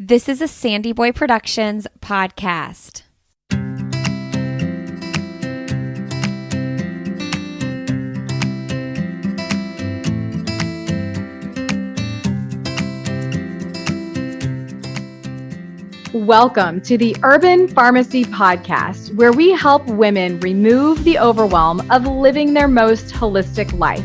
This is a Sandy Boy Productions podcast. Welcome to the Urban Pharmacy Podcast, where we help women remove the overwhelm of living their most holistic life.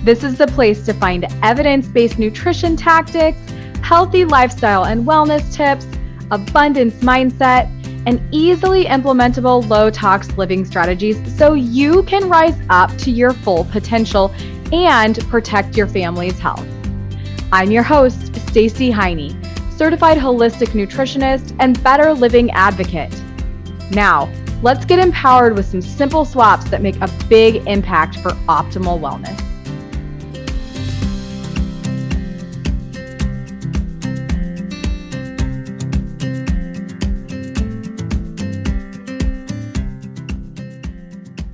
This is the place to find evidence-based nutrition tactics, healthy lifestyle and wellness tips, abundance mindset, and easily implementable low-tox living strategies so you can rise up to your full potential and protect your family's health. I'm your host, Stacey Heine, certified holistic nutritionist and better living advocate. Now, let's get empowered with some simple swaps that make a big impact for optimal wellness.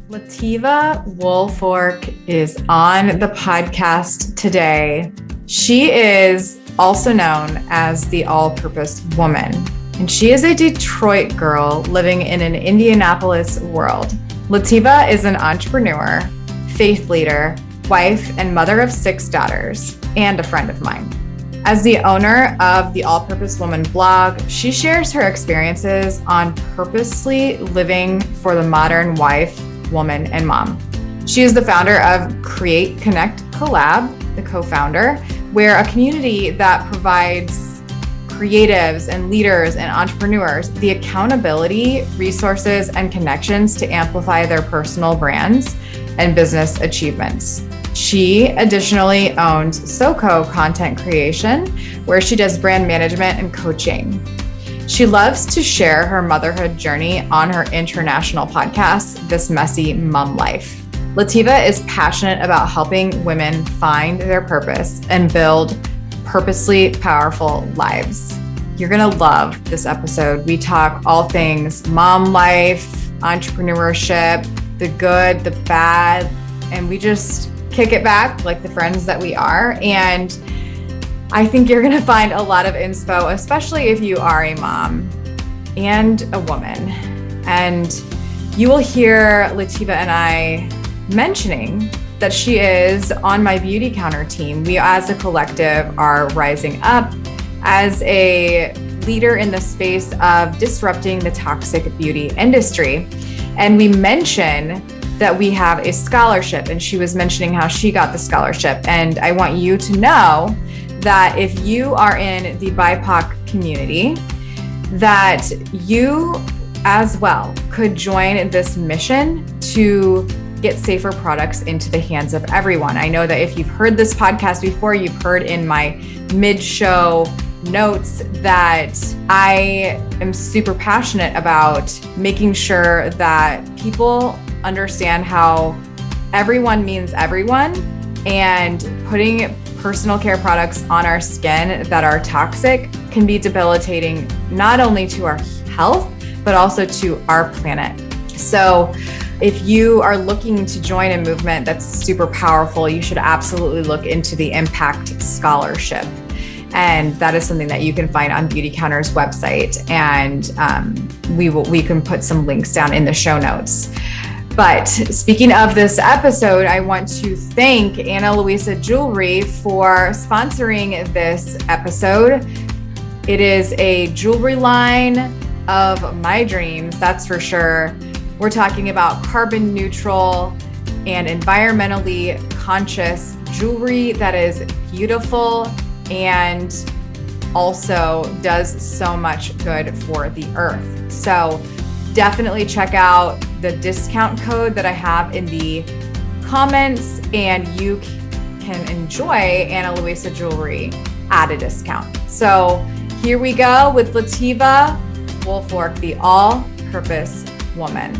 Lateva Woolfork is on the podcast today. She is also known as the All-Purpose Woman, and she is a Detroit girl living in an Indianapolis world. Lateva is an entrepreneur, faith leader, wife, and mother of 6 daughters, and a friend of mine. As the owner of the All-Purpose Woman blog, she shares her experiences on purposely living for the modern wife, woman, and mom. She is the founder of Create, Connect, Collab, the co-founder, where a community that provides creatives and leaders and entrepreneurs the accountability, resources, and connections to amplify their personal brands and business achievements. She additionally owns SoCo Content Creation, where she does brand management and coaching. She loves to share her motherhood journey on her international podcast, This Messy Mumlife. Lateva is passionate about helping women find their purpose and build purposely powerful lives. You're going to love this episode. We talk all things mom life, entrepreneurship, the good, the bad, and we just kick it back like the friends that we are. And I think you're going to find a lot of inspo, especially if you are a mom and a woman. And you will hear Lateva and I mentioning that she is on my Beautycounter team. We as a collective are rising up as a leader in the space of disrupting the toxic beauty industry. And we mention that we have a scholarship, and she was mentioning how she got the scholarship. And I want you to know that if you are in the BIPOC community, that you as well could join this mission to get safer products into the hands of everyone. I know that if you've heard this podcast before, you've heard in my mid-show notes that I am super passionate about making sure that people understand how everyone means everyone, and putting personal care products on our skin that are toxic can be debilitating, not only to our health, but also to our planet. So if you are looking to join a movement that's super powerful, you should absolutely look into the Impact Scholarship. And that is something that you can find on Beautycounter's website. And we can put some links down in the show notes. But speaking of this episode, I want to thank Ana Luisa Jewelry for sponsoring this episode. It is a jewelry line of my dreams, that's for sure. We're talking about carbon neutral and environmentally conscious jewelry that is beautiful and also does so much good for the earth. So definitely check out the discount code that I have in the comments, and you can enjoy Ana Luisa Jewelry at a discount. So here we go with Lateva Woolfork, the All-Purpose Woman.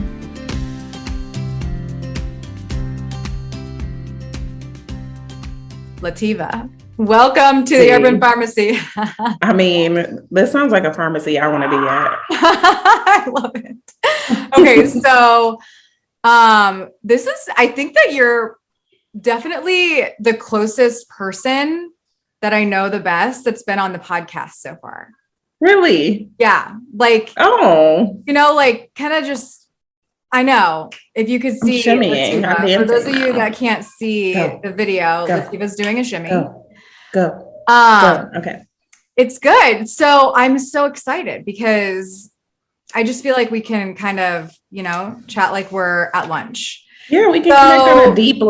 Lateva, welcome to the Urban Pharmacy. I mean, this sounds like a pharmacy I want to be at. I love it. Okay, so I think that you're definitely the closest person that I know the best that's been on the podcast so far. Really? Yeah. Like, Oh, like kind of just, I know if you could I'm see shimmying. I'm Lateva, for those of dancing you now. that can't see Go. the video, Go. Lateva's doing a shimmy. Go. Go. Okay. It's good. So I'm so excited because I just feel like we can kind of, chat like we're at lunch. Yeah, we can connect on a deep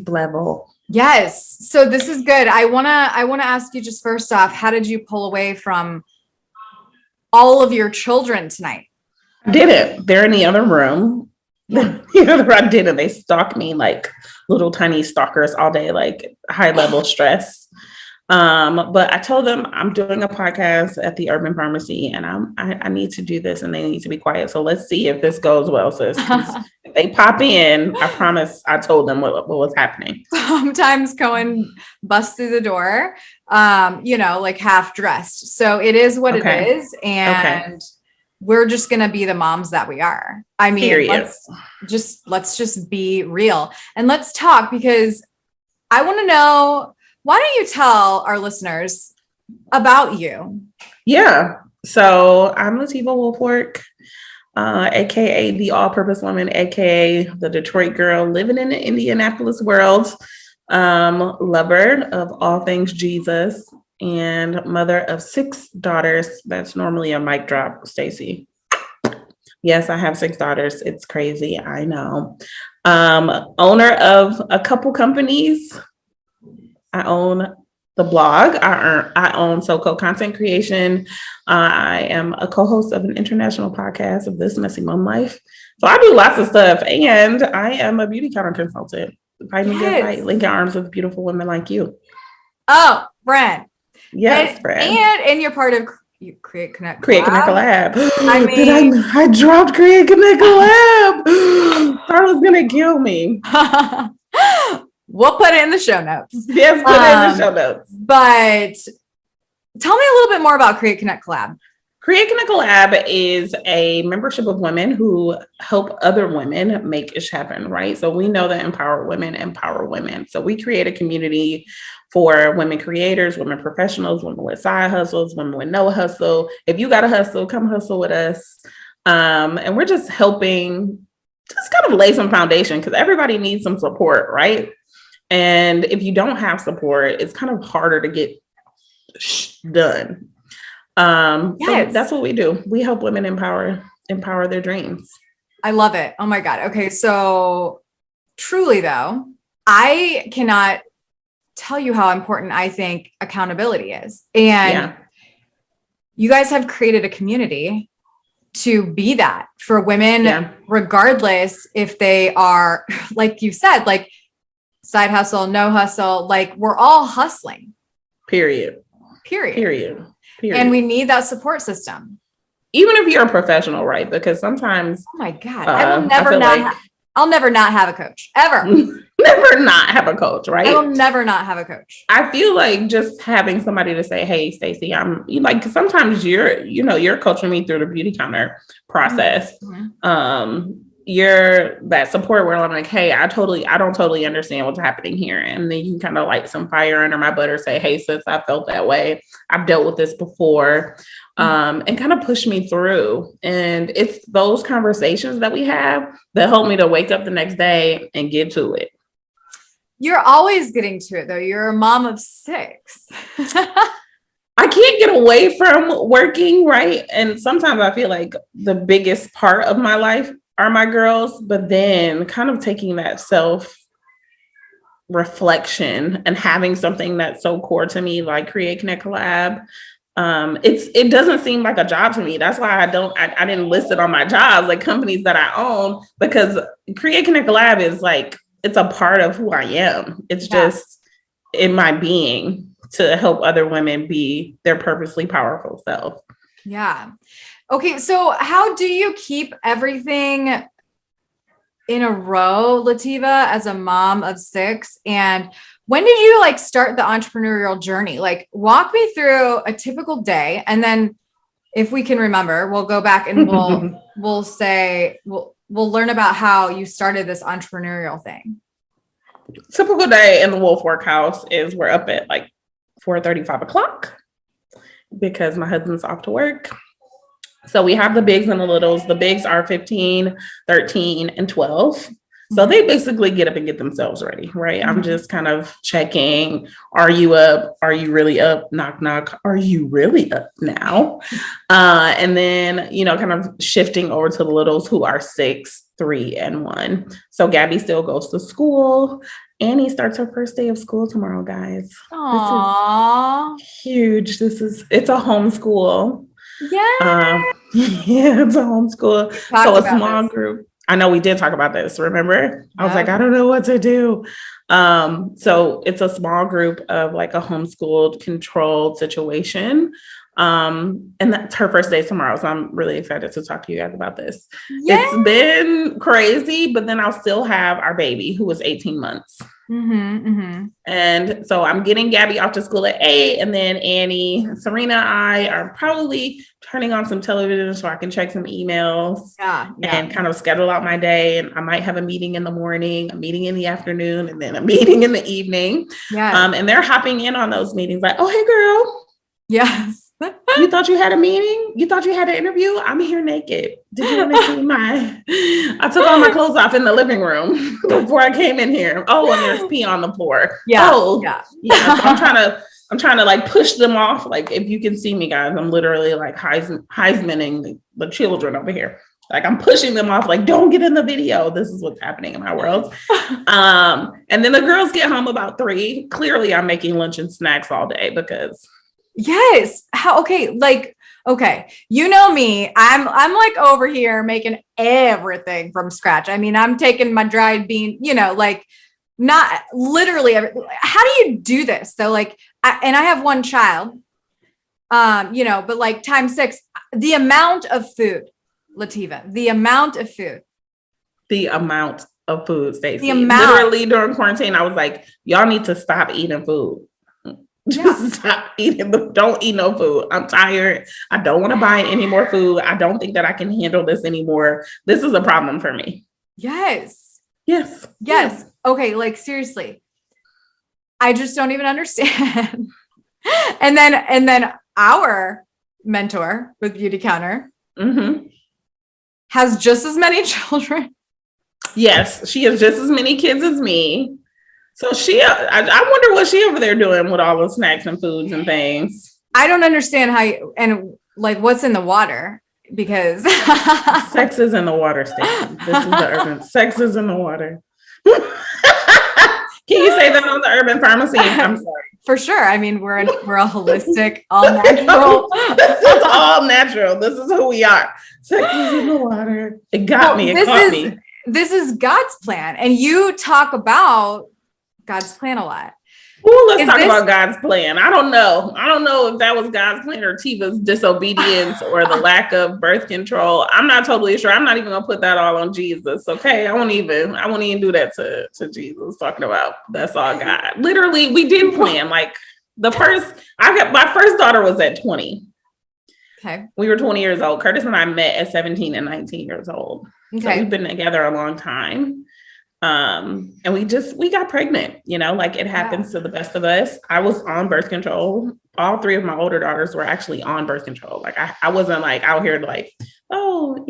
level. Yes. So this is good. I want to ask you just first off, how did you pull away from all of your children tonight? I did it. They're in the other room. Yeah. I did it. They stalk me like little tiny stalkers all day, like high level stress. But I told them I'm doing a podcast at the Urban Pharmacy and I need to do this and they need to be quiet. So let's see if this goes well, sis. If they pop in, I promise I told them what was happening. Sometimes Cohen busts through the door, like half dressed. So it is what it is. And we're just going to be the moms that we are. I mean, let's just be real and let's talk, because I want to know, why don't you tell our listeners about you? Yeah. So I'm Lateva Wolfwork, aka the all-purpose woman, aka the Detroit girl living in the Indianapolis world, lover of all things Jesus, and mother of 6 daughters. That's normally a mic drop, Stacey. Yes, I have 6 daughters. It's crazy. I know. Owner of a couple companies. I own the blog. I own SoCo Content Creation. I am a co-host of an international podcast of This Messy Mumlife. So I do lots of stuff, and I am a Beautycounter consultant. Fight me good fight. Link arms with beautiful women like you. Oh, Brent. Yes, Brent. And you're part of Create Connect Collab. I mean, I dropped Create Connect Collab. Carla's gonna kill me. We'll put it in the show notes. Yes, put it in the show notes. But tell me a little bit more about Create Connect Collab. Create Connect Collab is a membership of women who help other women make ish happen, right? So we know that empower women. So we create a community for women creators, women professionals, women with side hustles, women with no hustle. If you got a hustle, come hustle with us. And we're just helping just kind of lay some foundation, because everybody needs some support, right? And if you don't have support, it's kind of harder to get done. So that's what we do. We help women empower their dreams. I love it. Oh my God. Okay. So truly though, I cannot tell you how important I think accountability is. And you guys have created a community to be that for women, regardless if they are, like you said, like side hustle, no hustle, like we're all hustling. Period. And we need that support system. Even if you're a professional, right? Because sometimes, oh my God, I'll never not have a coach ever. Never not have a coach, right? I will never not have a coach. I feel like just having somebody to say, "Hey, Stacey, I'm," like, sometimes you're coaching me through the Beautycounter process. Mm-hmm. You're that support where I'm like, "Hey, I don't totally understand what's happening here," and then you can kind of light some fire under my butt or say, "Hey, sis, I felt that way. I've dealt with this before," and kind of push me through. And it's those conversations that we have that help me to wake up the next day and get to it. You're always getting to it though. You're a mom of 6. I can't get away from working, right? And sometimes I feel like the biggest part of my life are my girls, but then kind of taking that self-reflection and having something that's so core to me, like Create Connect Collab. It doesn't seem like a job to me. That's why I didn't list it on my jobs, like companies that I own, because Create Connect Collab is like, it's a part of who I am. It's just in my being to help other women be their purposely powerful self. Yeah. Okay. So how do you keep everything in a row, Lateva, as a mom of 6? And when did you start the entrepreneurial journey? Like, walk me through a typical day. And then if we can remember, we'll go back and we'll learn about how you started this entrepreneurial thing. Typical day in the Wolfwork house is we're up at 4:30, 5 o'clock. because my husband's off to work. So we have the bigs and the littles. The bigs are 15, 13, and 12. So they basically get up and get themselves ready, right? I'm just kind of checking, are you up? Are you really up? Knock, knock. Are you really up now? And then, kind of shifting over to the littles who are 6, 3, and 1. So Gabby still goes to school. Annie starts her first day of school tomorrow, guys. Aww. This is huge. It's a homeschool. Yeah. It's a homeschool. So a small group. I know we did talk about this, remember? I was like, I don't know what to do. So it's a small group of like a homeschooled controlled situation. And that's her first day tomorrow. So I'm really excited to talk to you guys about this. Yay! It's been crazy, but then I'll still have our baby who was 18 months. And so I'm getting Gabby off to school at 8, and then Annie, Serena, and I are probably turning on some television so I can check some emails and kind of schedule out my day. And I might have a meeting in the morning, a meeting in the afternoon, and then a meeting in the evening. And they're hopping in on those meetings like, oh, hey, girl. Yes. You thought you had a meeting? You thought you had an interview? I'm here naked. Did you want to see I took all my clothes off in the living room before I came in here. Oh, and there's pee on the floor. Yeah. So I'm trying to like push them off. Like, if you can see me, guys, I'm literally like Heismaning the children over here. Like, I'm pushing them off. Like, don't get in the video. This is what's happening in my world. And then the girls get home about 3. Clearly, I'm making lunch and snacks all day because. Yes. Okay. You know me, I'm like over here making everything from scratch. I mean, I'm taking my dried bean, like not literally. How do you do this? So like, I have one child, but like times 6, the amount of food, Lateva, the amount of food, Stacey. Literally during quarantine, I was like, y'all need to stop eating food. Just stop eating. Don't eat no food. I'm tired. I don't want to buy any more food. I don't think that I can handle this anymore. This is a problem for me. Yes. Yes. Okay. Like, seriously, I just don't even understand. and then our mentor with Beautycounter has just as many children. Yes. She has just as many kids as me. So I wonder what she over there doing with all the snacks and foods and things. I don't understand what's in the water, because sex is in the water, Stacey. This is the urban. Sex is in the water. Can you say that on the Urban Pharmacy? I'm sorry. For sure. I mean, we're a holistic, all natural. This is all natural. This is who we are. Sex is in the water. It got me. This is God's plan, and you talk about God's plan a lot. Well, let's talk about God's plan. I don't know if that was God's plan or Tiva's disobedience or the lack of birth control. I'm not totally sure. I'm not even gonna put that all on Jesus. Okay. I won't even do that to Jesus, talking about that's all God. Literally, we did plan. Like my first daughter was at 20. Okay. We were 20 years old. Curtis and I met at 17 and 19 years old. Okay. So we've been together a long time. And we got pregnant, like it happens to the best of us. I was on birth control. All 3 of my older daughters were actually on birth control. Like I wasn't like out here like, oh,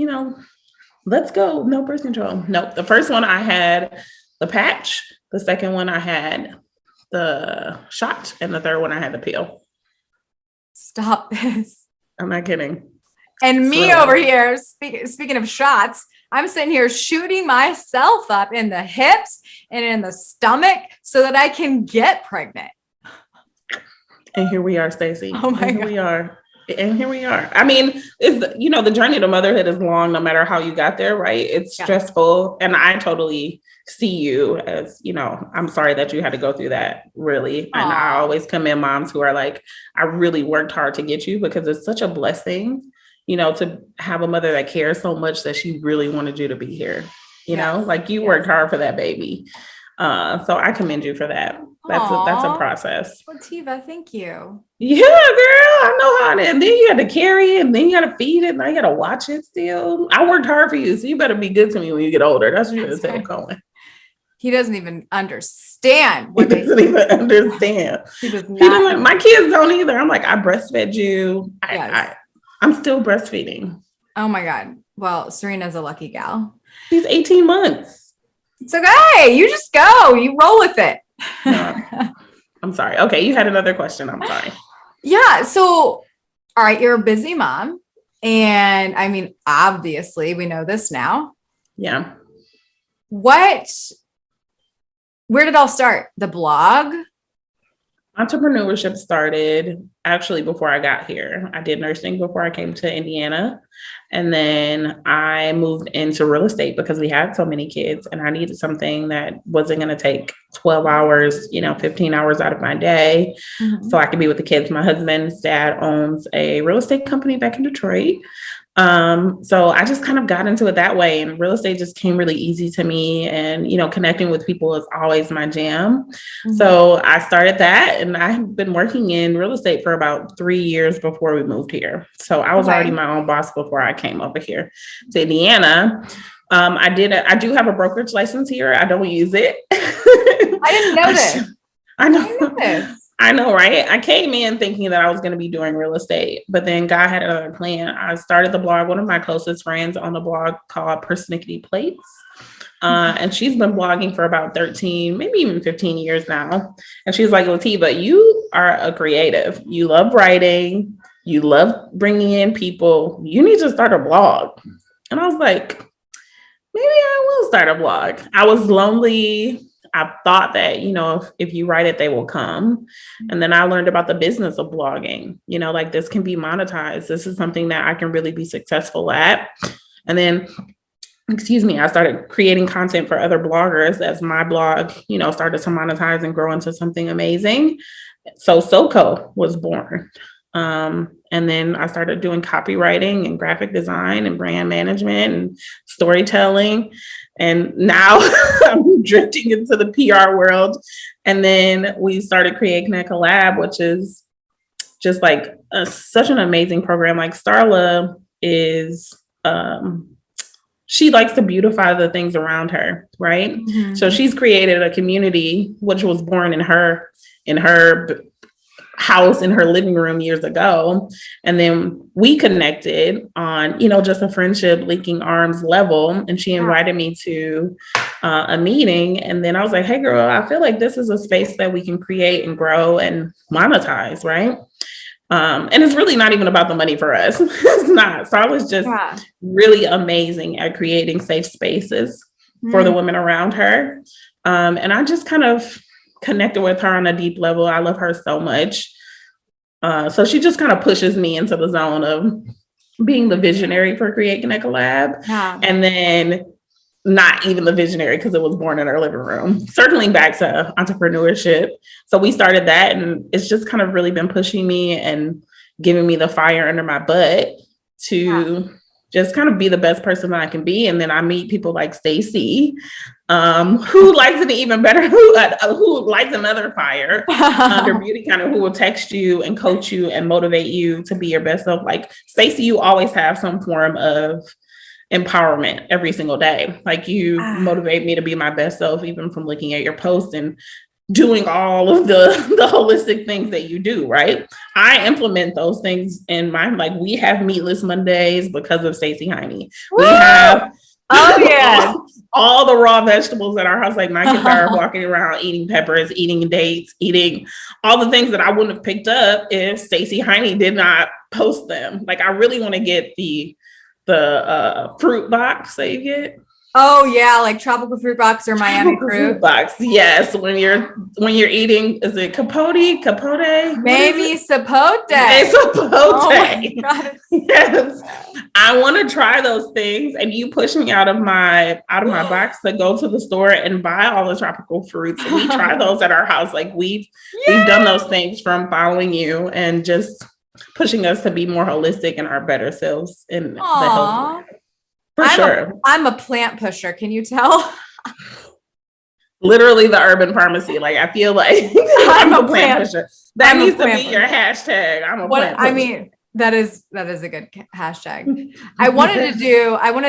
let's go. No birth control. Nope. The first one I had the patch. The second one I had the shot. And the third one I had the pill. Stop this. I'm not kidding. And me over here, speaking of shots, I'm sitting here shooting myself up in the hips and in the stomach so that I can get pregnant. And here we are, Stacey. Oh my God. Here we are. I mean, the journey to motherhood is long, no matter how you got there, right? It's stressful. And I totally see you as, I'm sorry that you had to go through that, really. Aww. And I always commend moms who are like, I really worked hard to get you, because it's such a blessing, to have a mother that cares so much that she really wanted you to be here, like you worked hard for that baby. So I commend you for that. That's a process. Lateva, thank you. Yeah, girl, I know how to. And then you had to carry it, and then you got to feed it, and now you got to watch it still. I worked hard for you, so you better be good to me when you get older. That's what you're going to tell Cohen. He doesn't even understand. He doesn't even understand. He does not. My kids don't either. I'm like, I breastfed you. Yes. I'm still breastfeeding. Oh my God. Well, Serena's a lucky gal. She's 18 months. It's okay. You just go. You roll with it. No, I'm sorry. Okay, you had another question. I'm sorry. Yeah. So, all right, you're a busy mom. And I mean, obviously, we know this now. Yeah. Where did it all start? The blog? Entrepreneurship started actually before I got here. I did nursing before I came to Indiana. And then I moved into real estate because we had so many kids and I needed something that wasn't going to take 12 hours, 15 hours out of my day. Mm-hmm. So I could be with the kids. My husband's dad owns a real estate company back in Detroit. So I just kind of got into it that way, and real estate just came really easy to me, and connecting with people is always my jam. Mm-hmm. So I started that, and I've been working in real estate for about 3 years before we moved here. So I was already my own boss before I came over here to Indiana. I do have a brokerage license here. I don't use it. I didn't know this. I know. I know, right? I came in thinking that I was going to be doing real estate, but then God had another plan. I started the blog. One of my closest friends on the blog called Persnickety Plates. And she's been blogging for about 13, maybe even 15 years now. And she's like, Lateva, you are a creative. You love writing. You love bringing in people. You need to start a blog. And I was like, maybe I will start a blog. I was lonely. I thought that, if you write it, they will come. And then I learned about the business of blogging, like this can be monetized. This is something that I can really be successful at. And then, I started creating content for other bloggers as my blog, started to monetize and grow into something amazing. So SoCo was born. And then I started doing copywriting and graphic design and brand management and storytelling. And now I'm drifting into the PR world. And then we started creating a Collab, which is just like such an amazing program. Like Starla is, she likes to beautify the things around her, right? Mm-hmm. So she's created a community, which was born in her house in her living room years ago. And then we connected on, just a friendship linking arms level. And she invited me to a meeting. And then I was like, hey girl, I feel like this is a space that we can create and grow and monetize. Right. And it's really not even about the money for us. It's not. So I was just really amazing at creating safe spaces for the women around her. And I just kind of connected with her on a deep level. I love her so much. So she just kind of pushes me into the zone of being the visionary for creating a collab. Yeah. And then not even the visionary because it was born in our living room, circling back to entrepreneurship. So we started that, and it's just kind of really been pushing me and giving me the fire under my butt to just kind of be the best person that I can be. And then I meet people like Stacy, who likes it even better, who lights another fire under Beautycounter, who will text you and coach you and motivate you to be your best self. Like Stacy, you always have some form of empowerment every single day. Like you motivate me to be my best self, even from looking at your posts and doing all of the holistic things that you do, right? I implement those things in mine. Like we have meatless Mondays because of Stacey Heine. We have all the raw vegetables at our house. Like my kids are walking around eating peppers, eating dates, eating all the things that I wouldn't have picked up if Stacey Heine did not post them. Like I really want to get the fruit box that you get. Oh yeah, like tropical fruit box or Miami fruit box. Yes, when you're eating, is it capote? Maybe sapote. Oh my God. Yes, I want to try those things, and you push me out of my box to go to the store and buy all the tropical fruits. And we try those at our house. Like we've done those things from following you and just pushing us to be more holistic and our better selves in the health. For sure. I'm a plant pusher. Can you tell? Literally the urban pharmacy. Like I feel like I'm a plant pusher. That needs to be your hashtag. I'm a plant pusher. I mean, that is a good hashtag. I wanted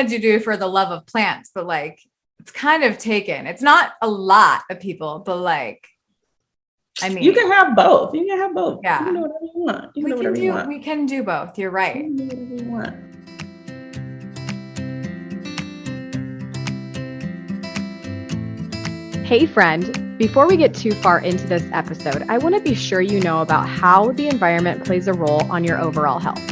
to do for the love of plants, but like it's kind of taken. It's not a lot of people, but like, I mean, you can have both. You can have both. Yeah. You can do whatever you want. You can do whatever you want. We can do both. You're right. You can do whatever you want. Hey friend, before we get too far into this episode, I want to be sure you know about how the environment plays a role on your overall health.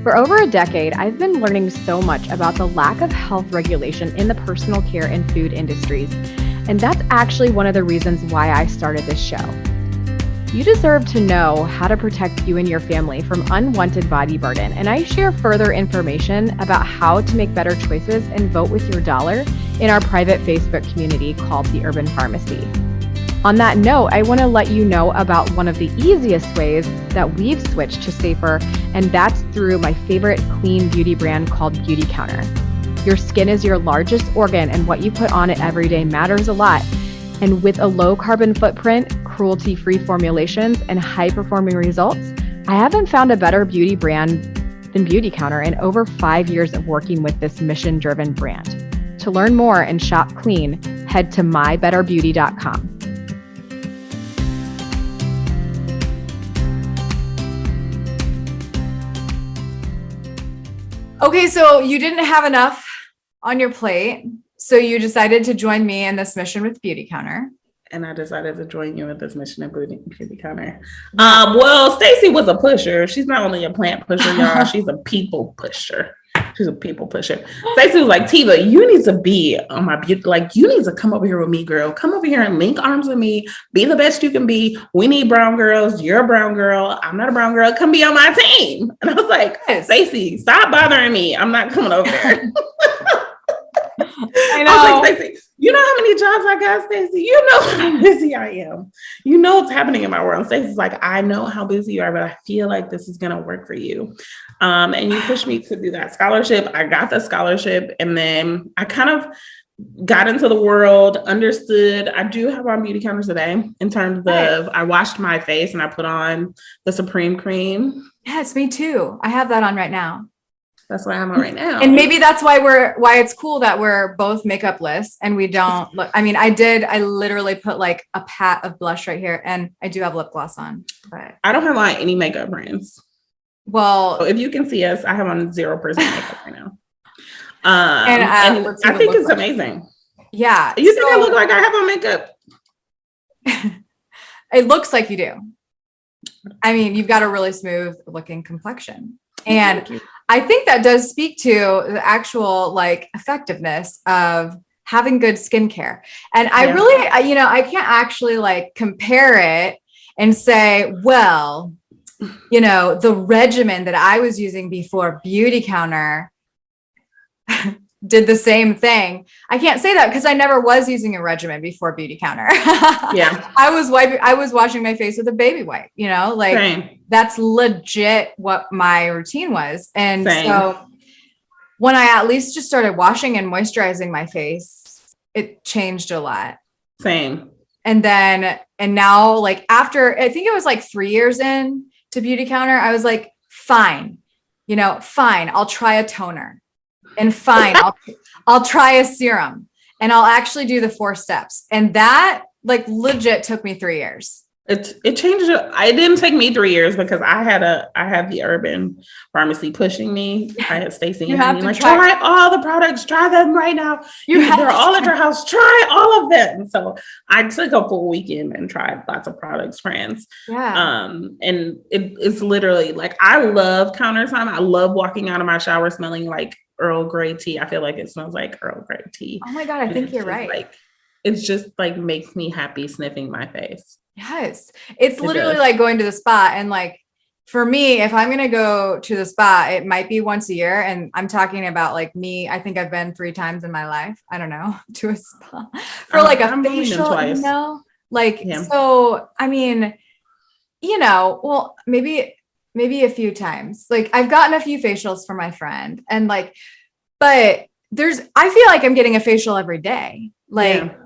For over a decade, I've been learning so much about the lack of health regulation in the personal care and food industries, and that's actually one of the reasons why I started this show. You deserve to know how to protect you and your family from unwanted body burden, and I share further information about how to make better choices and vote with your dollar in our private Facebook community called The Urban Pharmacy. On that note, I want to let you know about one of the easiest ways that we've switched to safer, and that's through my favorite clean beauty brand called Beautycounter. Your skin is your largest organ, and what you put on it every day matters a lot. And with a low carbon footprint, cruelty-free formulations, and high-performing results, I haven't found a better beauty brand than Beautycounter in over 5 years of working with this mission-driven brand. To learn more and shop clean, head to mybetterbeauty.com. Okay, so you didn't have enough on your plate, so you decided to join me in this mission with Beautycounter. And I decided to join you with this mission at Beautycounter. Well, Stacey was a pusher. She's not only a plant pusher, y'all. She's a people pusher. She's a people pusher. Stacey was like, Teva, you need to be on my beauty. Like, you need to come over here with me, girl. Come over here and link arms with me. Be the best you can be. We need brown girls. You're a brown girl. I'm not a brown girl. Come be on my team. And I was like, Stacey, stop bothering me. I'm not coming over there. I know. I was like, Stacey, you know how many jobs I got, Stacey? You know how busy I am. You know what's happening in my world. Stacey's like, I know how busy you are, but I feel like this is going to work for you. And you pushed me to do that scholarship. I got the scholarship, and then I kind of got into the world, understood. I do have on Beautycounter today in terms of I washed my face and I put on the Supreme Cream. Yes, me too. I have that on right now. That's what I'm on right now. And maybe that's why it's cool that we're both makeupless and we don't look. I mean, I literally put like a pat of blush right here, and I do have lip gloss on, but I don't have on any makeup brands. Well, so if you can see us, I have on 0% makeup right now. And I think it's amazing. Yeah. You think I look like I have on makeup? It looks like you do. I mean, you've got a really smooth looking complexion. And I think that does speak to the actual like effectiveness of having good skincare. And I really, I can't actually like compare it and say, well, the regimen that I was using before Beautycounter did the same thing. I can't say that because I never was using a regimen before Beautycounter. Yeah. I was washing my face with a baby wipe, Same. That's legit what my routine was. And Same. So when I at least just started washing and moisturizing my face, it changed a lot. Same. And now like after, I think it was like 3 years in to Beautycounter, I was like, fine, I'll try a toner. And fine, I'll try a serum, and I'll actually do the 4 steps. And that like legit took me 3 years. It changed. It didn't take me 3 years because I had the Urban Pharmacy pushing me. I had Stacey and me like, try all the products, try them right now. They're all at your house. Try all of them. So I took a full weekend and tried lots of products, friends. Yeah. And it's literally like, I love counter time. I love walking out of my shower smelling like Earl Grey tea. I feel like it smells like Earl Grey tea. Oh my God, I think you're right. Like, it's just like makes me happy sniffing my face. Yes. It's literally like going to the spa. And like, for me, if I'm going to go to the spa, it might be once a year. And I'm talking about like me, I think I've been 3 times in my life. I don't know, to a spa for like a facial, So, I mean, well, maybe a few times. Like I've gotten a few facials for my friend, and like, but I feel like I'm getting a facial every day. Like,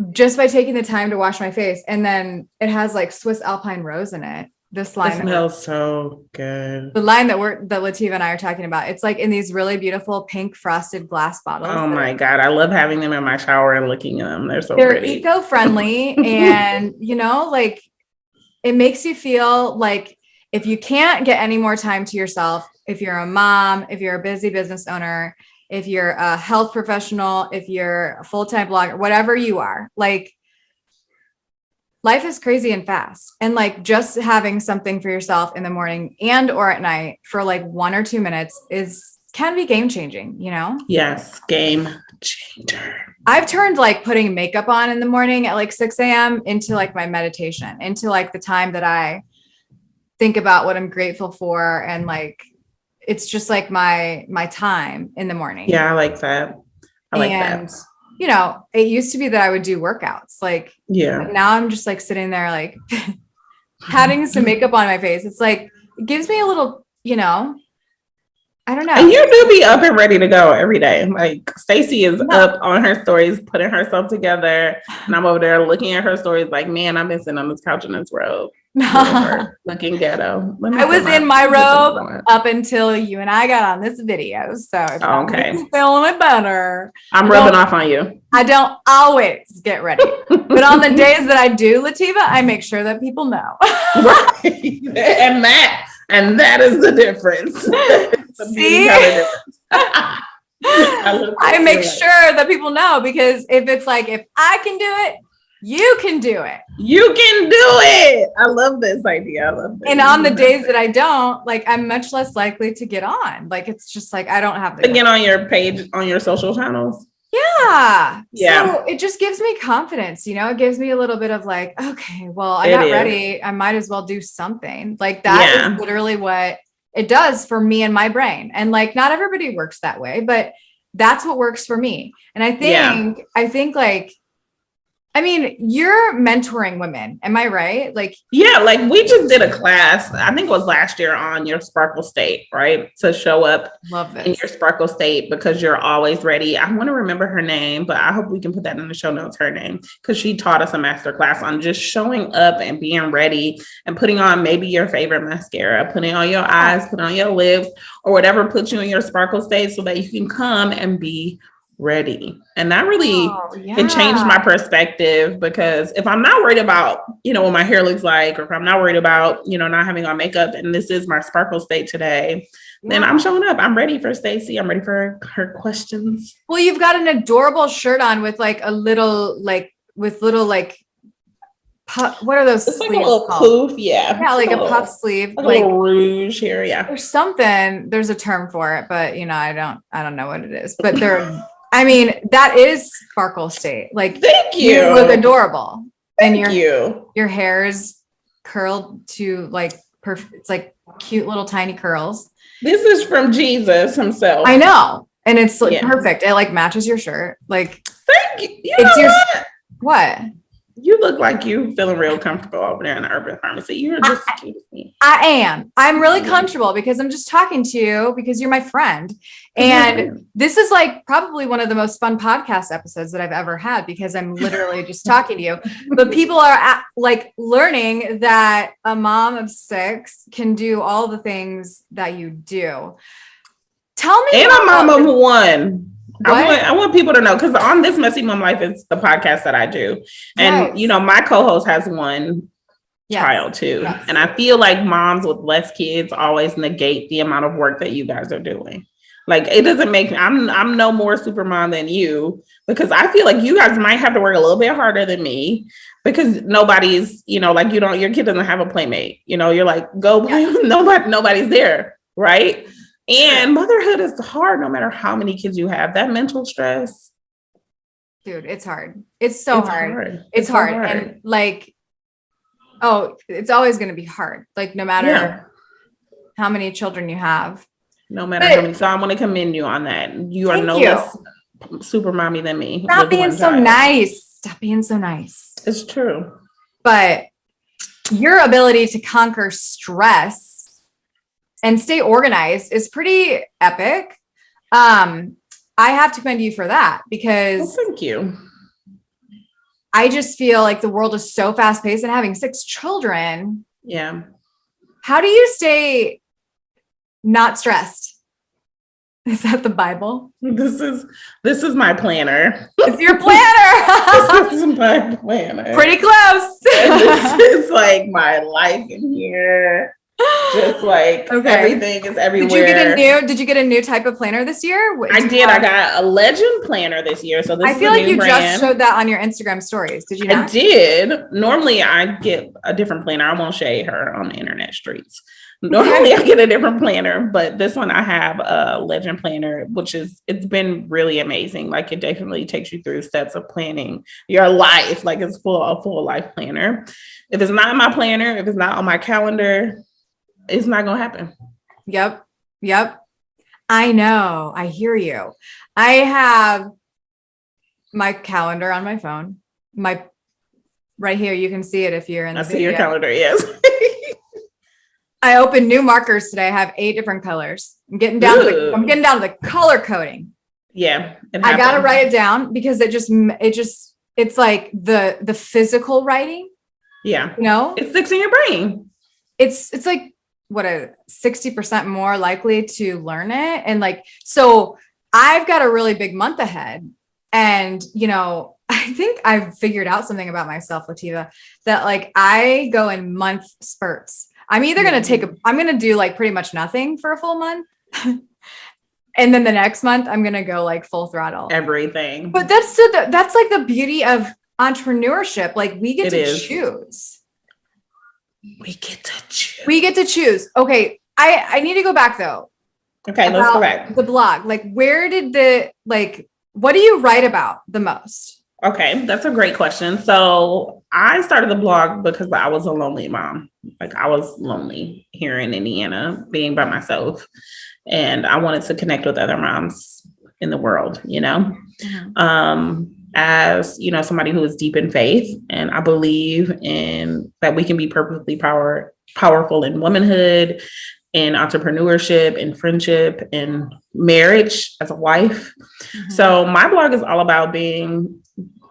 just by taking the time to wash my face. And then it has like Swiss Alpine Rose in it. this line. It smells so good. The line that Lateva and I are talking about, it's like in these really beautiful pink frosted glass bottles. Oh my God. I love having them in my shower and looking at them. They're pretty. Eco-friendly and, like it makes you feel like if you can't get any more time to yourself, if you're a mom, if you're a busy business owner, if you're a health professional, if you're a full-time blogger, whatever you are, like life is crazy and fast. And like just having something for yourself in the morning and or at night for like 1 or 2 minutes can be game changing, Yes. Game changer. I've turned like putting makeup on in the morning at like 6 a.m. into like my meditation, into like the time that I think about what I'm grateful for. And like, it's just like my time in the morning. Yeah. I like that. That. It used to be that I would do workouts. Like, now I'm just like sitting there, like having some makeup on my face. It's like, it gives me a little, I don't know. And you do be up and ready to go every day. Like Stacey is up on her stories, putting herself together. And I'm over there looking at her stories like, man, I've been sitting on this couch in this robe. Looking ghetto. I was in my robe up until you and I got on this video. So if I'm feeling it better. I'm rubbing off on you. I don't always get ready. But on the days that I do, Lateva, I make sure that people know. Right. And that is the difference. See? I make sure that people know, because if it's like, if I can do it, you can do it. You can do it. I love this idea. I love this. And on the days that I don't, like, I'm much less likely to get on. Like, it's just like, I don't have to get on your page, on your social channels. Yeah. So it just gives me confidence, it gives me a little bit of like, okay, well, I got ready. I might as well do something. Like that is literally what it does for me and my brain. And like, not everybody works that way, but that's what works for me. And I think like, you're mentoring women. Am I right? Like, like we just did a class, I think it was last year, on your sparkle state, right? To show up in your sparkle state because you're always ready. I want to remember her name, but I hope we can put that in the show notes, her name, because she taught us a master class on just showing up and being ready and putting on maybe your favorite mascara, putting on your eyes, putting on your lips, or whatever puts you in your sparkle state so that you can come and be ready. And that really it changed my perspective, because if I'm not worried about, what my hair looks like, or if I'm not worried about, not having on makeup, and this is my sparkle state today, then I'm showing up. I'm ready for Stacey. I'm ready for her questions. Well, you've got an adorable shirt on with like a little, like with little, like, what are those? It's like a little poof. Yeah, like a puff sleeve, like a little rouge here. Yeah, there's something. There's a term for it, but I don't know what it is. But that is sparkle state. Like, thank you. You look adorable, and your hair is curled to like perfect. It's like cute little tiny curls. This is from Jesus himself. I know, and it's like perfect. It like matches your shirt. Like, thank you. What? You look like you feeling real comfortable over there in the Urban Pharmacy. You're just cute as me. I am. I'm really comfortable because I'm just talking to you because you're my friend. And this is like probably one of the most fun podcast episodes that I've ever had, because I'm literally just talking to you. But people are like learning that a mom of 6 can do all the things that you do. Tell me. And a mom of 1. I want people to know, because on this Messy Mumlife is the podcast that I do. And, my co-host has 1 child too. Yes. And I feel like moms with less kids always negate the amount of work that you guys are doing. Like, it doesn't make me, I'm no more super mom than you, because I feel like you guys might have to work a little bit harder than me, because nobody's, like, your kid doesn't have a playmate, you're like, go play. Nobody's there. Right. And motherhood is hard no matter how many kids you have. That mental stress. Dude, it's hard. It's hard. It's hard. And like, it's always going to be hard. Like, no matter how many children you have. No matter how many. So I want to commend you on that. You are less super mommy than me. Stop being so nice. Stop being so nice. It's true. But your ability to conquer stress and stay organized is pretty epic. I have to commend you for that, because thank you. I just feel like the world is so fast paced, and having 6 children. Yeah. How do you stay not stressed? Is that the Bible? This is my planner. It's your planner. This is my planner. Pretty close. And this is like my life in here. Just like everything is everywhere. Did you get a new type of planner this year? I did. I got a Legend planner this year. So I feel like you just showed that on your Instagram stories. Did you not? I did. Normally I get a different planner. I won't shade her on the internet streets. Normally I get a different planner, but this one I have a Legend planner, it's been really amazing. Like it definitely takes you through steps of planning your life. Like it's a full life planner. If it's not in my planner, if it's not on my calendar, it's not going to happen. Yep. I know. I hear you. I have my calendar on my phone. Right here. You can see it if you're in the video. I see your calendar. Yes. I opened new markers today. I have 8 different colors. I'm getting down to the color coding. Yeah. I got to write it down because it's like the physical writing. Yeah. You know, it sticks in your brain. It's like, what, a 60% more likely to learn it. And like, so I've got a really big month ahead. And, you know, I think I've figured out something about myself, Lateva, that like I go in month spurts. I'm either going to I'm going to do like pretty much nothing for a full month. And then the next month I'm going to go like full throttle. Everything. But that's like the beauty of entrepreneurship. Like we get to choose. We get to choose. Okay. I need to go back though. Okay. Let's go back. The blog. Like what do you write about the most? Okay. That's a great question. So I started the blog because I was a lonely mom. Like I was lonely here in Indiana being by myself. And I wanted to connect with other moms in the world, you know? Mm-hmm. As you know, somebody who is deep in faith, and I believe in that we can be perfectly powerful in womanhood, in entrepreneurship, in friendship, in marriage as a wife. Mm-hmm. So my blog is all about being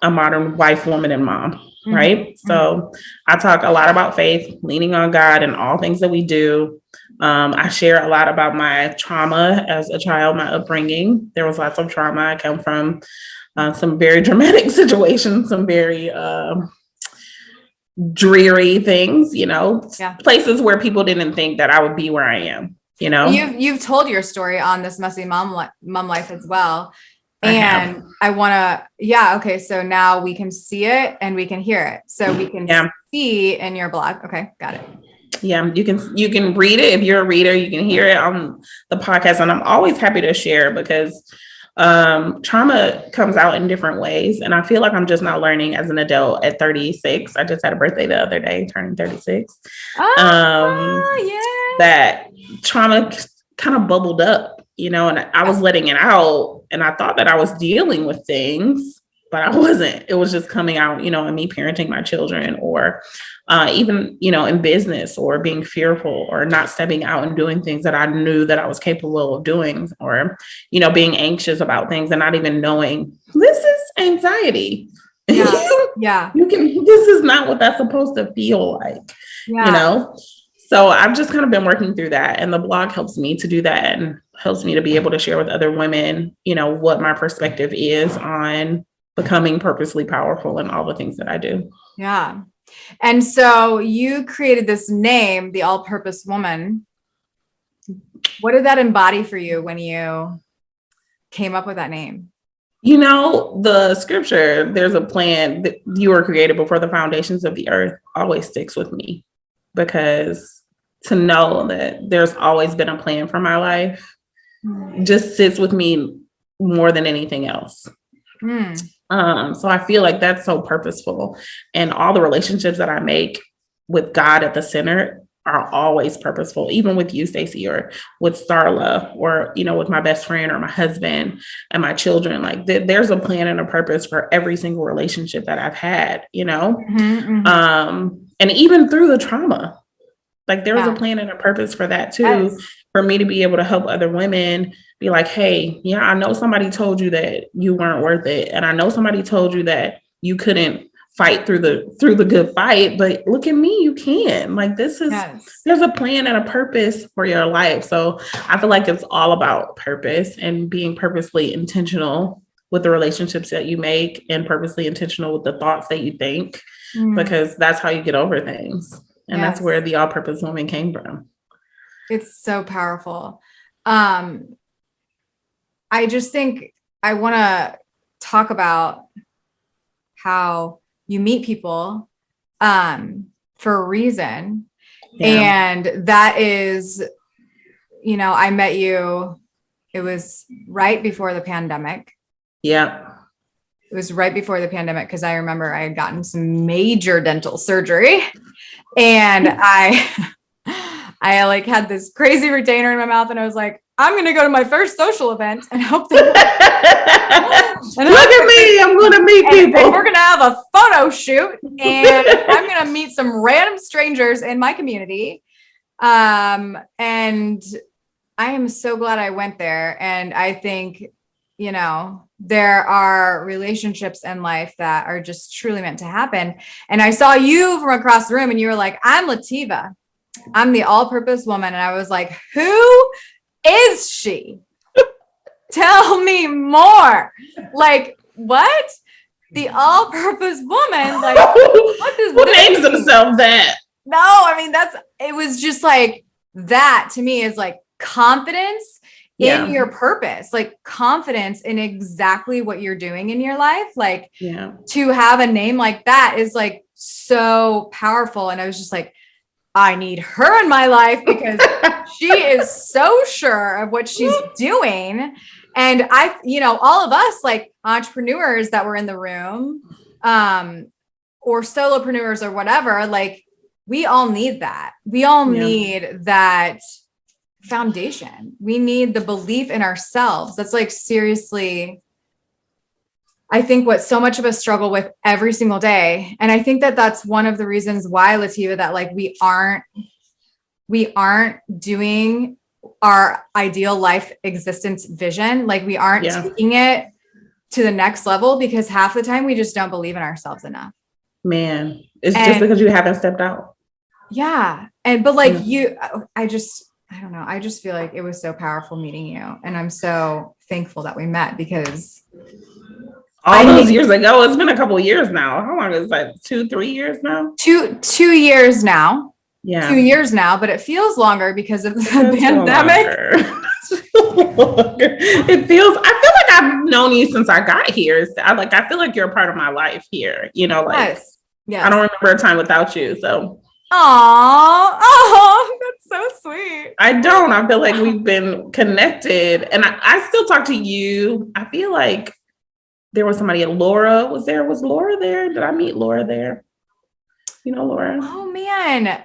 a modern wife, woman, and mom, mm-hmm. right? Mm-hmm. So I talk a lot about faith, leaning on God in all things that we do. I share a lot about my trauma as a child, my upbringing. There was lots of trauma. I come from some very dramatic situations, some very dreary things, you know, places where people didn't think that I would be where I am, you know. You've told your story on this Messy Mumlife as well. And I want to, okay. So now we can see it and we can hear it. So we can see in your blog. Okay. Got it. Yeah. You can read it. If you're a reader, you can hear it on the podcast. And I'm always happy to share because trauma comes out in different ways. And I feel like I'm just now learning as an adult at 36. I just had a birthday the other day, turning 36. That trauma kind of bubbled up, you know, and I was letting it out and I thought that I was dealing with things, but I wasn't. It was just coming out, you know, in me parenting my children or even, you know, in business or being fearful or not stepping out and doing things that I knew that I was capable of doing or, you know, being anxious about things and not even knowing this is anxiety. Yeah. This is not what that's supposed to feel like, you know? So I've just kind of been working through that. And the blog helps me to do that and helps me to be able to share with other women, you know, what my perspective is on becoming purposely powerful in all the things that I do. Yeah. And so you created this name, the All-Purpose Woman. What did that embody for you when you came up with that name? You know, the scripture, there's a plan that you were created before the foundations of the earth always sticks with me because to know that there's always been a plan for my life just sits with me more than anything else. So I feel like that's so purposeful and all the relationships that I make with God at the center are always purposeful, even with you, Stacey, or with Starla, or, you know, with my best friend or my husband and my children. Like there's a plan and a purpose for every single relationship that I've had, you know, and even through the trauma, like there was a plan and a purpose for that too, for me to be able to help other women be like, hey, yeah, I know somebody told you that you weren't worth it. And I know somebody told you that you couldn't fight through the good fight, but look at me, you can. Like, this is, there's a plan and a purpose for your life. So I feel like it's all about purpose and being purposely intentional with the relationships that you make and purposely intentional with the thoughts that you think, because that's how you get over things. And that's where the all-purpose woman came from. It's so powerful. I just think I want to talk about how you meet people for a reason. And that is, you know, I met you, it was right before the pandemic. Yeah. It was right before the pandemic because I remember I had gotten some major dental surgery and I like had this crazy retainer in my mouth and I was like, I'm going to go to my first social event and hope that look at me, I'm going to meet people. And we're going to have a photo shoot and I'm going to meet some random strangers in my community. And I am so glad I went there. And I think, you know, there are relationships in life that are just truly meant to happen. And I saw you from across the room and you were like, I'm Lateva. I'm the all-purpose woman. And I was like, who is she? Tell me more. Like, what? The all-purpose woman? Like, what does who names themselves that? No, I mean, it was just like, that to me is like confidence in your purpose, like confidence in exactly what you're doing in your life. Like to have a name like that is like so powerful. And I was just like, I need her in my life because she is so sure of what she's doing. And you know, all of us like entrepreneurs that were in the room, or solopreneurs or whatever, like we all need that. We all need that foundation. We need the belief in ourselves. That's like, seriously, I think what so much of us struggle with every single day. And I think that that's one of the reasons why, Lateva, that like we aren't doing our ideal life existence vision. Like we aren't taking it to the next level because half the time we just don't believe in ourselves enough. Man, it's just because you haven't stepped out. Yeah. But like I don't know. I just feel like it was so powerful meeting you. And I'm so thankful that we met because all those years ago, it's been a couple of years now. How long is that? 2-3 years now? 2 years now. Yeah. 2 years now, but it feels longer because of the pandemic. It feels, I feel like I've known you since I got here. I feel like you're a part of my life here. You know, like yes. I don't remember a time without you. So Oh, that's so sweet. I don't. I feel like we've been connected and I still talk to you. I feel like there was somebody, Laura was there. Was Laura there? Did I meet Laura there? You know, Laura? Oh man.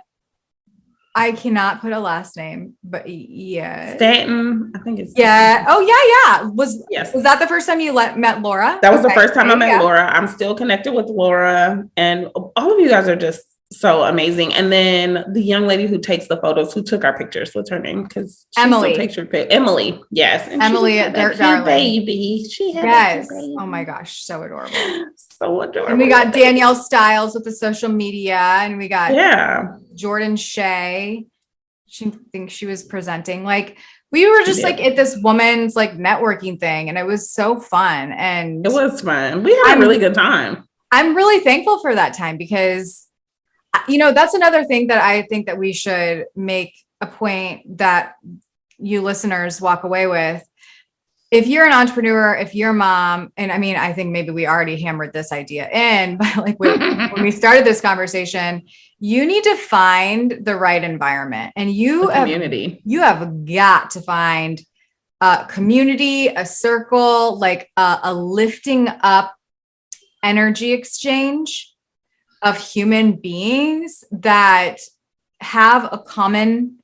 I cannot put a last name, but yeah. Stanton, I think it's Stanton. Oh yeah. Was that the first time you met Laura? That was the first time I met Laura. I'm still connected with Laura and all of you guys are just so amazing. And then the young lady who takes the photos, who took our pictures, what's her name? Because Emily takes your pic. Emily, yes. And Emily, their darling baby. She had oh my gosh, so adorable. So adorable. And we got Danielle Stiles with the social media, and we got Jordan Shea. She thinks she was presenting. Like we were just like at this woman's like networking thing, and it was so fun. And it was fun. We had a really good time. I'm really thankful for that time because you know, that's another thing that I think that we should make a point that you listeners walk away with. If you're an entrepreneur, if you're a mom, and I mean, I think maybe we already hammered this idea in, but like when we started this conversation, you need to find the right environment and you have got to find a community, a circle, like a lifting up energy exchange of human beings that have a common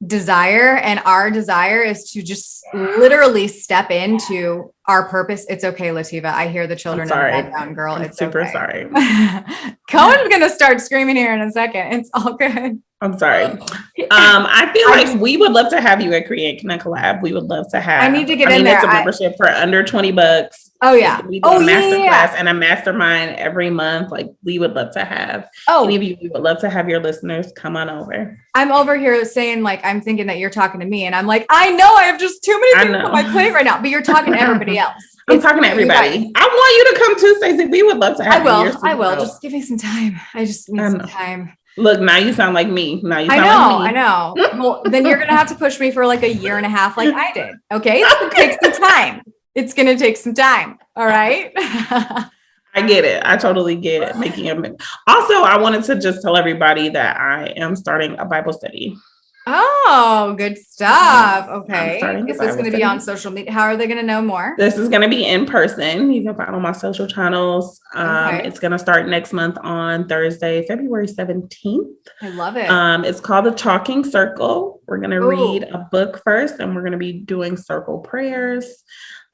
desire. And our desire is to just literally step into our purpose. It's okay, Lateva. I hear the children in the background, girl. I'm it's super okay. sorry. Cohen's going to start screaming here in a second. It's all good. I'm sorry. I feel like we would love to have you at Create Connect Collab. We would love to have. I need to get in there. It's a membership for under $20. Oh yeah. We do a masterclass and a mastermind every month. Like we would love to have any of you. We would love to have your listeners come on over. I'm over here saying like, I'm thinking that you're talking to me and I'm like, I know I have just too many things on my plate right now, but you're talking to everybody else. I'm talking to everybody. I want you to come too, Stacey. We would love to have you. I will. Just give me some time. I just need some time. Look, now you sound like me. I know. Well, then you're going to have to push me for like a year and a half like I did. Okay. It's going to take some time. It's going to take some time. All right. I get it. I totally get it. Also, I wanted to just tell everybody that I am starting a Bible study. Oh, good stuff. Okay. Is this going to be on social media? How are they going to know more? This is going to be in person. You can follow my social channels. It's going to start next month on Thursday, February 17th. I love it. It's called The Talking Circle. We're going to read a book first, and we're going to be doing circle prayers.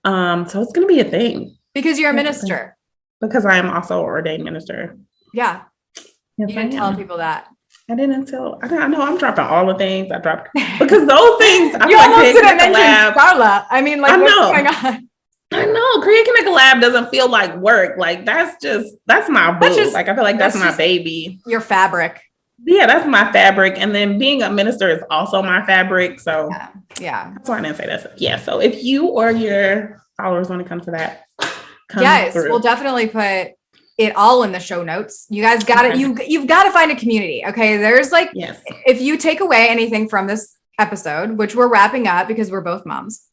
So it's going to be a thing. Because you're a minister. Because I am also an ordained minister. Yeah. Yes, you didn't tell people that. I know I'm dropping all the things I dropped because those things you almost didn't mention Starla. I mean, like, what's going on? I know Create Connect Collab doesn't feel like work. Like that's my boo. Like I feel like that's my baby. Your fabric. Yeah, that's my fabric. And then being a minister is also my fabric. So yeah. That's why I didn't say that. Yeah. So if you or your followers want to come to that, we'll definitely put it all in the show notes. You guys got it. You've got to find a community. Okay. There's like, if you take away anything from this episode, which we're wrapping up because we're both moms,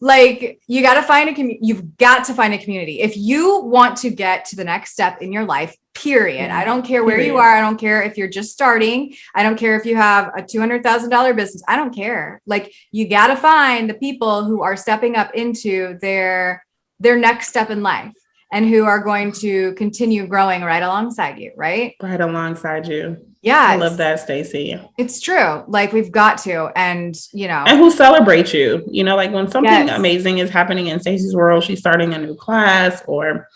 like you got to find you've got to find a community. If you want to get to the next step in your life, period. I don't care where you are. I don't care if you're just starting. I don't care if you have a $200,000 business. I don't care. Like you got to find the people who are stepping up into their next step in life and who are going to continue growing right alongside you, right? Right alongside you. Yeah. I love that, Stacey. It's true. Like we've got to, and who celebrate you, like when something amazing is happening in Stacey's world, she's starting a new class or,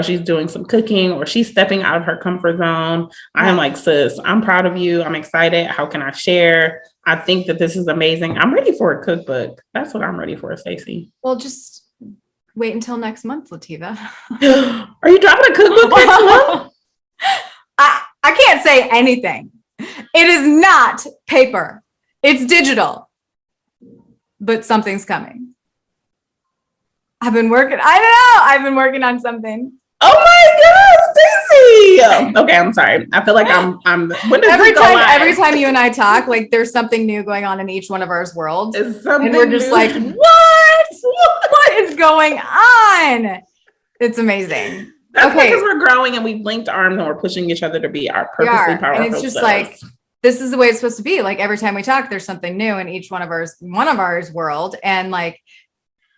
she's doing some cooking or she's stepping out of her comfort zone. I'm like, sis, I'm proud of you. I'm excited. How can I share? I think that this is amazing. I'm ready for a cookbook. That's what I'm ready for, Stacey. Well, just wait until next month, Lateva. Are you dropping a cookbook next month? I can't say anything. It is not paper. It's digital. But something's coming. I've been working on something. Oh my God, Stacey. Okay, I'm sorry. I feel like I'm when does every time you and I talk, like there's something new going on in each one of our worlds. And we're just like, what is going on? It's amazing. That's because we're growing and we've linked arms and we're pushing each other to be our purposely powerful. And it's just like, this is the way it's supposed to be. Like every time we talk, there's something new in each one of ours world. And like,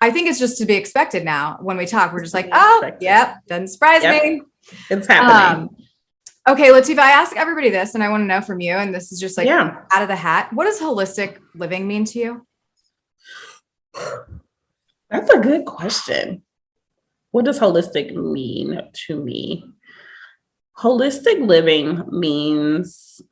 I think it's just to be expected now when we talk. We're just like, doesn't surprise me. It's happening. Okay, Lateva, I ask everybody this and I want to know from you. And this is just like out of the hat. What does holistic living mean to you? That's a good question. What does holistic mean to me? Holistic living means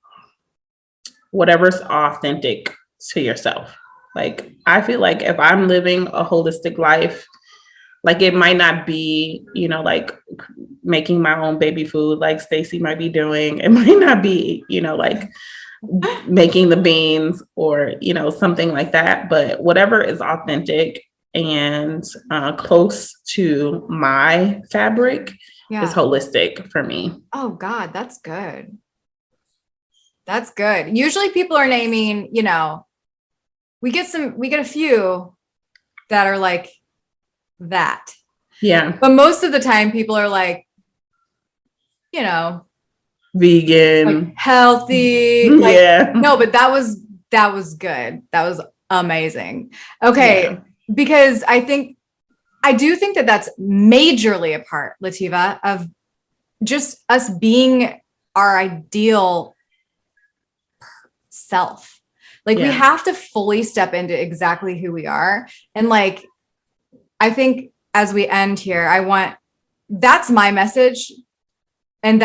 whatever's authentic to yourself. Like, I feel like if I'm living a holistic life, like it might not be, like making my own baby food like Stacey might be doing. It might not be, like making the beans or, something like that. But whatever is authentic and close to my fabric is holistic for me. Oh God, that's good. That's good. Usually people are naming, we get a few that are like that. Yeah. But most of the time people are like, vegan, like healthy. Like, no, but that was good. That was amazing. Okay. Yeah. Because I do think that that's majorly a part, Lateva, of just us being our ideal self. Like we have to fully step into exactly who we are. And like, I think as we end here, that's my message. And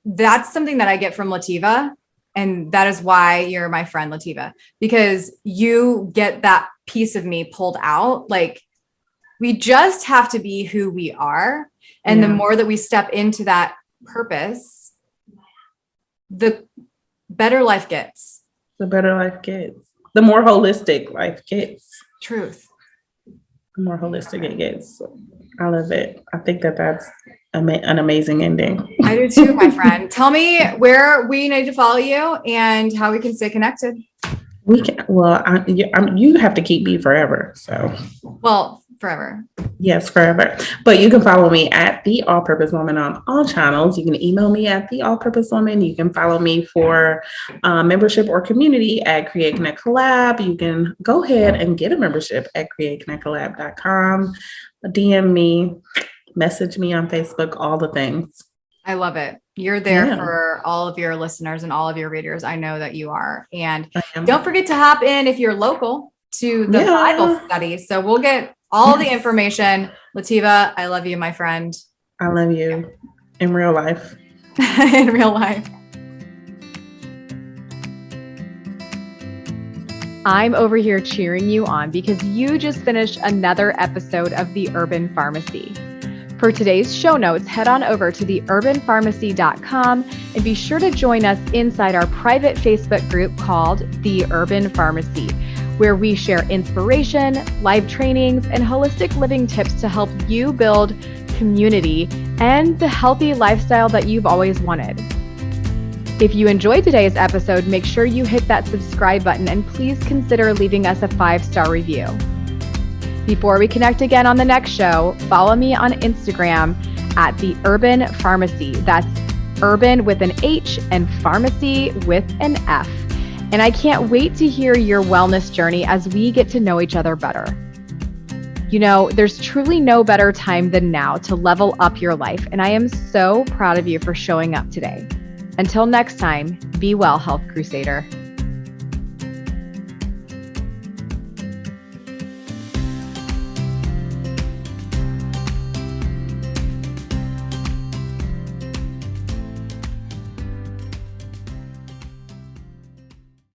that's something that I get from Lateva. And that is why you're my friend, Lateva, because you get that piece of me pulled out. Like, we just have to be who we are. And the more that we step into that purpose, the better life gets. The better life gets. The more holistic life gets. Truth. The more holistic it gets. I love it. I think that's an amazing ending. I do too, my friend. Tell me where we need to follow you and how we can stay connected. We can. Well, you have to keep me forever. So. Well, forever. Yes, forever. But you can follow me at The All Purpose Woman on all channels. You can email me at The All Purpose Woman. You can follow me for membership or community at Create Connect Collab. You can go ahead and get a membership at createconnectcollab.com. DM me, message me on Facebook, all the things. I love it. You're there for all of your listeners and all of your readers. I know that you are. And don't forget to hop in if you're local to the Bible study. So we'll get all the information. Lateva, I love you, my friend. I love you in real life. In real life. I'm over here cheering you on because you just finished another episode of The Urban Pharmacy. For today's show notes, head on over to theurbanpharmacy.com and be sure to join us inside our private Facebook group called The Urban Pharmacy, where we share inspiration, live trainings, and holistic living tips to help you build community and the healthy lifestyle that you've always wanted. If you enjoyed today's episode, make sure you hit that subscribe button and please consider leaving us a 5-star review. Before we connect again on the next show, follow me on Instagram at The Urban Pharmacy. That's urban with an H and pharmacy with an F. And I can't wait to hear your wellness journey as we get to know each other better. You know, there's truly no better time than now to level up your life. And I am so proud of you for showing up today. Until next time, be well, Health Crusader.